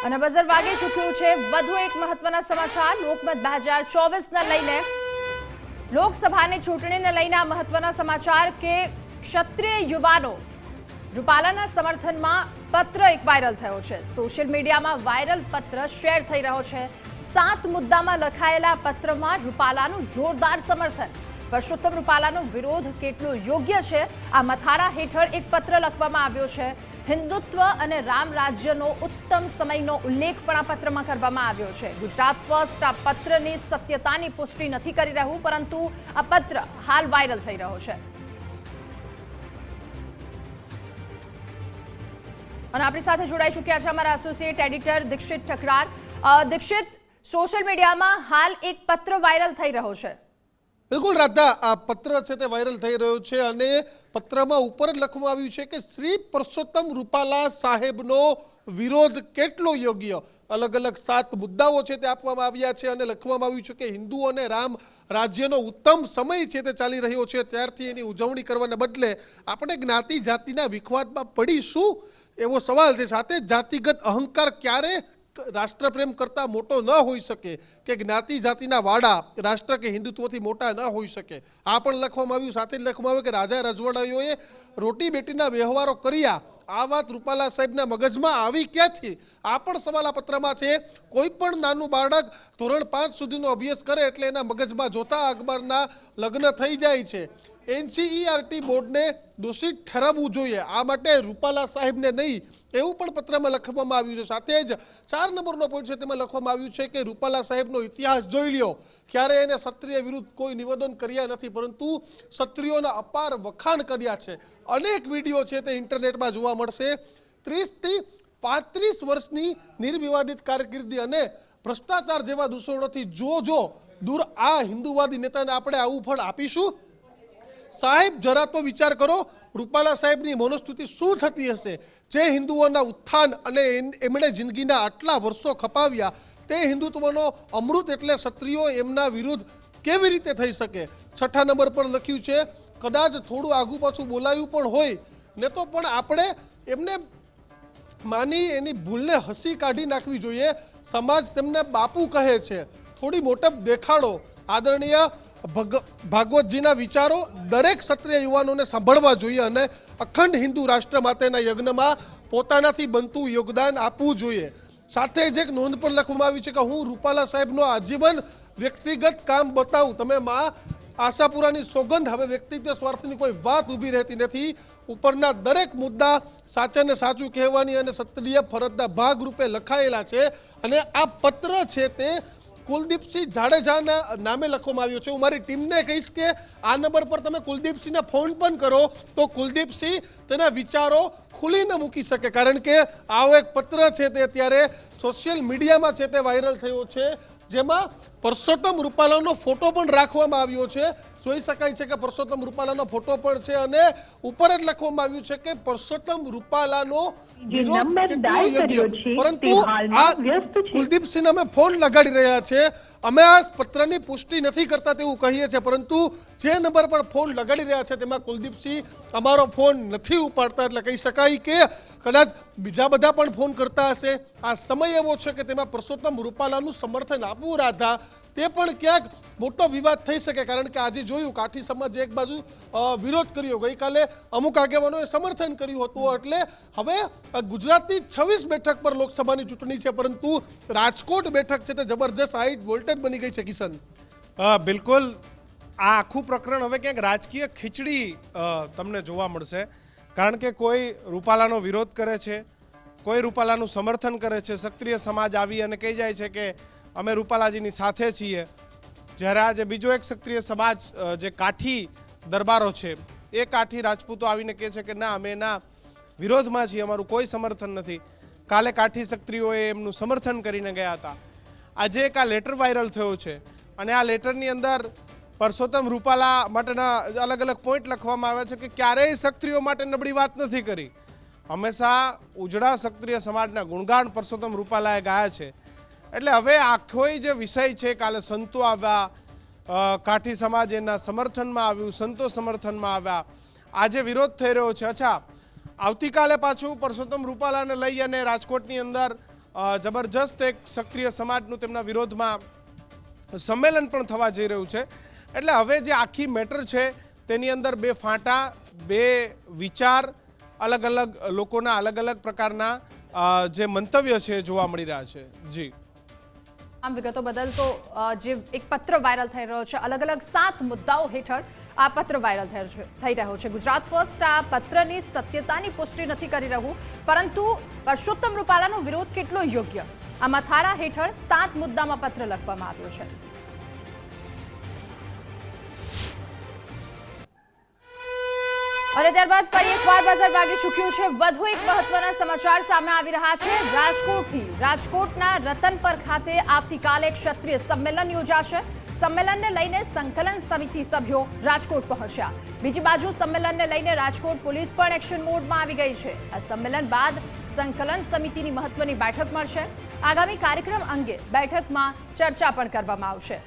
અને બઝર વાગી ચૂક્યું છે। વધુ એક મહત્વના સમાચાર લોકમત 2024 ને લઈને લોકસભાની ચૂંટણીને લઈને આ મહત્વના સમાચાર કે ક્ષત્રિય યુવાનો રૂપાલાના સમર્થનમાં પત્ર એક વાયરલ થયો છે। સોશિયલ મીડિયામાં વાયરલ પત્ર શેર થઈ રહ્યો છે। 7 મુદ્દામાં લખાયેલા પત્રમાં રૂપાલાનું જોરદાર સમર્થન। પરસોત્તમ રૂપાલાનો વિરોધ કેટલો યોગ્ય છે આ મથાળા હેઠળ એક પત્ર લખવામાં આવ્યો છે। હિન્દુત્વ અને રામ રાજ્યનો ઉત્તમ સમયનો ઉલ્લેખ પણ આ પત્રમાં કરવામાં આવ્યો છે। ગુજરાત ફર્સ્ટ આ પત્રની સત્યતાની પુષ્ટિ નથી કરી રહ્યું, પરંતુ આ પત્ર હાલ વાયરલ થઈ રહ્યો છે। અને આપણી સાથે જોડાઈ ચૂક્યા છે અમારા associate editor Dixit Thakrar. Dixit, social મીડિયામાં હાલ એક પત્ર વાયરલ થઈ રહ્યો છે। બિલકુલ રાધા, આ પત્ર છે તે વાયરલ થઈ રહ્યો છે અને પત્રમાં ઉપર જ લખવામાં આવ્યું છે કે શ્રી પરસોત્તમ રૂપાલા સાહેબનો વિરોધ કેટલો યોગ્ય। અલગ અલગ 7 મુદ્દાઓ છે તે આપવામાં આવ્યા છે અને લખવામાં આવ્યું છે કે હિન્દુ અને રામ રાજ્યનો ઉત્તમ સમય છે તે ચાલી રહ્યો છે, ત્યારથી એની ઉજવણી કરવાને બદલે આપણે જ્ઞાતિ જાતિના વિખવાદમાં પડીશું એવો સવાલ છે। સાથે જાતિગત અહંકાર ક્યારે રાષ્ટ્રપ્રેમ કરતા મોટો ન હોઈ શકે કે જ્ઞાતિ જાતિના વાડા રાષ્ટ્ર કે હિન્દુત્વથી મોટા ન હોઈ શકે, આ પણ લખવામાં આવ્યું। સાથે જ લખવામાં આવ્યું કે રાજા રજવાડાઓએ રોટી બેટીના વ્યવહારો કર્યા, આ વાત રૂપાલા સાહેબના મગજમાં આવી ક્યાંથી, આ પણ સવાલ આ પત્રમાં છે। કોઈ પણ નાનું બાળક ધોરણ 5 સુધીનો અભ્યાસ કરે એટલે એના મગજમાં જોતા અખબારના લગ્ન થઈ જાય છે। NCERT બોર્ડને દોષિત ઠરાવવું જોઈએ, આ માટે રૂપાલા સાહેબને નહીં એવું પણ પત્રમાં લખવામાં આવ્યું છે। સાથે જ 4 નંબરનો પોઈન્ટ છે તેમાં લખવામાં આવ્યું છે કે રૂપાલા સાહેબનો ઇતિહાસ જોઈ લ્યો, ક્યારે એને ક્ષત્રિય વિરુદ્ધ કોઈ નિવેદન કર્યા નથી, પરંતુ ક્ષત્રિયોના અપાર વખાણ કર્યા છે। અનેક વિડીયો છે તે ઇન્ટરનેટમાં જોવા મળશે। 30 થી 35 વર્ષની નિર્વિવાદિત કારકિર્દી અને ભ્રષ્ટાચાર જેવા દૂષણોથી જો દૂર આ હિન્દુવાદી નેતાને આપણે આવું ફળ આપીશું? સાહેબ જરા તો વિચાર કરો, રૂપાલા સાહેબની મનોસ્તુતિ શું થતી હશે? જે હિન્દુઓના ઉત્થાન અને એમણે જિંદગીના આટલા વર્ષો ખપાવ્યા, તે હિન્દુત્વનો અમૃત એટલે ક્ષત્રિયો એમના વિરુદ્ધ કેવી રીતે થઈ શકે? 6 નંબર પર લખ્યું છે કદાચ થોડું આગુ પાછું બોલાયું પણ હોય ને તો પણ આપણે એમને માની એની ભૂલને હસી કાઢી નાખવી જોઈએ। સમાજ તેમને બાપુ કહે છે, થોડી મોટપ દેખાડો। આદરણીય ભાગવતજીના વિચારો દરેક ક્ષત્રિય યુવાનોને સાંભળવા જોઈએ અને અખંડ હિન્દુ રાષ્ટ્ર માટેના યજ્ઞમાં પોતાનાથી બનતું યોગદાન આપવું જોઈએ। સાથે જ એક નોંધ પણ લખવામાં આવી છે કે હું રૂપાલા સાહેબનો આજીવન વ્યક્તિગત કામ બતાવું। તમે માં આશાપુરાની સોગંદ, હવે વ્યક્તિગત સ્વાર્થની કોઈ વાત ઊભી રહેતી નથી। ઉપરના દરેક મુદ્દા સાચાને સાચું કહેવાની અને ક્ષત્રિય ફરજના ભાગરૂપે લખાયેલા છે અને આ પત્ર છે તે કુલદીપસિંહ જાડેજાના નામે લખવામાં આવ્યો છે। હું મારી ટીમને કહીશ કે આ નંબર પર તમે કુલદીપસિંહને ફોન પણ કરો તો કુલદીપસિંહ તેના વિચારો ખુલીને મૂકી શકે, કારણ કે આવો એક પત્ર છે તે અત્યારે સોશિયલ મીડિયામાં છે તે વાયરલ થયો છે, જેમાં પરસોત્તમ રૂપાલાનો ફોટો પણ રાખવામાં આવ્યો છે। જોઈ શકાય છે કે પરસોત્તમ રૂપાલાનો ફોટો પણ છે અને ઉપર જ લખવામાં આવ્યું છે કે પરસોત્તમ રૂપાલાનો વિરોધ કેટલો યોગ્ય, પરંતુ આ કુલદીપસિંહને અમે ફોન લગાડી રહ્યા છે, અમે આ પત્રની પુષ્ટિ નથી કરતા તેવું કહીએ છીએ, પરંતુ જે નંબર પર ફોન લગાડી રહ્યા છે તેમાં કુલદીપસિંહ અમારો ફોન નથી ઉપાડતા, એટલે કહી શકાય કે કદાચ બીજા બધા પણ ફોન કરતા હશે। આ સમય એવો છે કે તેમાં પરસોત્તમ રૂપાલાનું સમર્થન આપવું રાધા તે પણ ક્યાંક મોટો વિવાદ થઈ શકે, કારણ કે આજે જોયું કાઠી સમાજે એક બાજુ વિરોધ કર્યો, ગઈકાલે અમુક આગેવાનોએ સમર્થન કર્યું હતું, એટલે હવે ગુજરાતની 26 બેઠક પર લોકસભાની ચૂંટણી છે, પરંતુ રાજકોટ બેઠક છે તે જબરજસ્ત હાઈટ વોલ્ટેજ બની ગઈ છે। કિશન, બિલકુલ આ આખું પ્રકરણ હવે ક્યાંક રાજકીય ખીચડી તમને જોવા મળશે, કારણ કે કોઈ રૂપાલાનો વિરોધ કરે છે, કોઈ રૂપાલાનું સમર્થન કરે છે। ક્ષત્રિય સમાજ આવી અને કહી જાય છે કે અમે રૂપાલાજીની સાથે છીએ, જ્યારે આજે બીજો એક ક્ષત્રિય સમાજ જે કાઠી દરબારો છે એ કાઠી રાજપૂતો આવીને કહે છે કે ના, અમે એના વિરોધમાં છીએ, અમારું કોઈ સમર્થન નથી। કાલે કાઠી ક્ષત્રિયોએ એમનું સમર્થન કરીને ગયા હતા। આજે એક આ લેટર વાયરલ થયો છે અને આ લેટરની અંદર પરસોત્તમ રૂપાલા માટેના અલગ અલગ પોઈન્ટ લખવામાં આવ્યા છે કે ક્યારેય ક્ષત્રિયો માટે નબળી વાત નથી કરી, હંમેશા ઉજળા ક્ષત્રિય સમાજના ગુણગાન પરસોત્તમ રૂપાલાએ ગાયા છે। એટલે હવે આખો જે વિષય છે, કાલે સંતો આવ્યા, કાઠી સમાજ એના સમર્થનમાં આવ્યું, સંતો સમર્થનમાં આવ્યા, આજે વિરોધ થઈ રહ્યો છે। અચ્છા, આવતીકાલે પાછું પરસોત્તમ રૂપાલાને લઈ અને રાજકોટની અંદર જબરજસ્ત એક સક્રિય સમાજનું તેમના વિરોધમાં સંમેલન પણ થવા જઈ રહ્યું છે. એટલે હવે જે આખી મેટર છે તેની અંદર બે ફાંટા, બે વિચાર, અલગ અલગ લોકોના અલગ અલગ પ્રકારના જે મંતવ્ય છે જોવા મળી રહ્યા છે. જી, આમ વિગતો બદલ તો જે એક પત્ર વાયરલ થઈ રહ્યો છે, અલગ અલગ 7 મુદ્દાઓ હેઠળ આ પત્ર વાયરલ થઈ રહ્યો છે. ગુજરાત ફર્સ્ટ આ પત્રની સત્યતાની પુષ્ટિ નથી કરી રહ્યું, પરંતુ પરસોત્તમ રૂપાલાનો વિરોધ કેટલો યોગ્ય, આ મથાળા હેઠળ 7 મુદ્દામાં પત્ર લખવામાં આવ્યો છે. અને ત્યારબાદ ફરી એકવાર બજાર વાગી ચૂક્યું છે. વધુ એક મહત્વના સમાચાર સામે આવી રહ્યા છે રાજકોટથી. રાજકોટના રતનપર ખાતે આવતીકાલે ક્ષત્રિય સંમેલન યોજાશે. સંમેલનને લઈને સંકલન સમિતિ સભ્યો રાજકોટ પહોંચ્યા. બીજી બાજુ સંમેલનને લઈને રાજકોટ પોલીસ પણ એક્શન મોડમાં આવી ગઈ છે. આ સંમેલન બાદ સંકલન સમિતિની મહત્વની બેઠક મળશે. આગામી કાર્યક્રમ અંગે બેઠકમાં ચર્ચા પણ કરવામાં આવશે.